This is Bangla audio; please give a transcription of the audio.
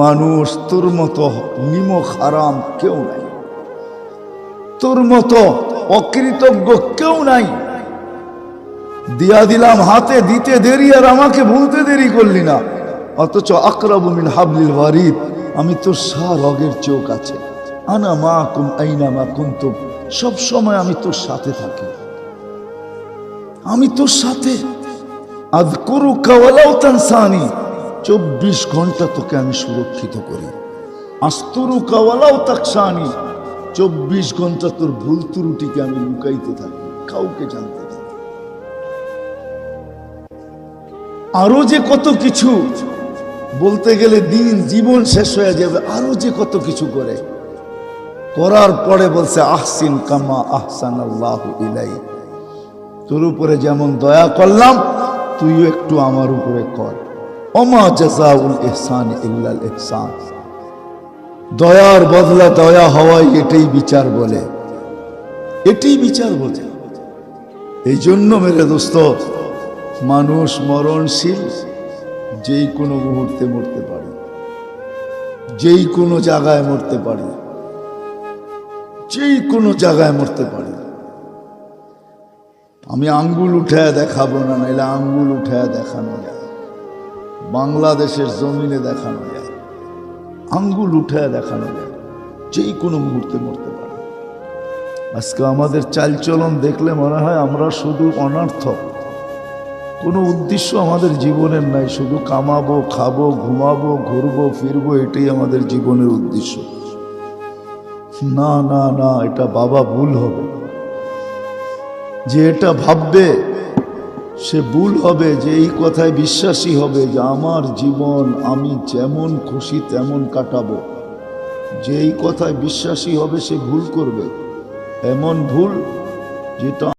মানুষ তোর মতো নিমক হারাম কেউ নাই, তোর মতো অকৃতজ্ঞ কেউ নাই। দিয়া দিলাম হাতে, দিতে দেরি আর আমাকে ভুলতে দেরি করলি না। অথচ আকরাবু মিন হাবলিল ওয়ারিদ, আমি তোর রগের চোখ আছে। আনা মাকুম আইনা মা কুনতুম, সব সময় আমি তোর সাথে থাকি, আমি তোর সাথে। আযকুরুকা ওয়ালাউ তানসানি, 24 ঘন্টা তোকে আমি সুরক্ষিত করি। আস্তুরুকা ওয়ালাউ তাকশানি, 24 ঘন্টা তোর ভুল ত্রুটিকে আমি লুকাইতে থাকি, কাউকে জানতে দিই। আরো যে কত কিছু বলতে গেলে দিন জীবন শেষ হয়ে যাবে, আরো যে কত কিছু করে, করার পরে বলছে আহসিন কামা আহসানাল্লাহু ইলাইক, তোর উপরে যেমন দয়া করলাম তুইও একটু আমার উপরে কর। ওমা জাযাউল ইহসান ইল্লাল ইহসান, দয়ার বদলা দয়া হওয়াই এটাই বিচার বলে, এটাই বিচার বলে। এই জন্য মেরে দোস্ত, মানুষ মরণশীল, যেই কোনো মুহূর্তে মরতে পারে, যেই কোনো জায়গায় মরতে পারে, যেই কোনো জায়গায় মরতে পারে। আমি আঙ্গুল উঠায় দেখাবো না, নাইলে আঙ্গুল উঠায় দেখানো যায়, বাংলাদেশের জমিনে দেখানো যায়, আঙ্গুল উঠায় দেখানো যায়, যেই কোনো মুহূর্তে মরতে পারে। আজকে আমাদের চালচলন দেখলে মনে হয় আমরা শুধু অনর্থক, কোনো উদ্দেশ্য আমাদের জীবনের নাই, শুধু কামাবো, খাবো, ঘুমাবো, ঘুরবো, ফিরবো, এটাই আমাদের জীবনের উদ্দেশ্য। না না না, এটা বাবা ভুল হবে। যে এটা ভাববে সে ভুল হবে, যে এই কথায় বিশ্বাসী হবে যে আমার জীবন আমি যেমন খুশি তেমন কাটাবো, যে এই কথায় বিশ্বাসী হবে সে ভুল করবে, এমন ভুল যেটা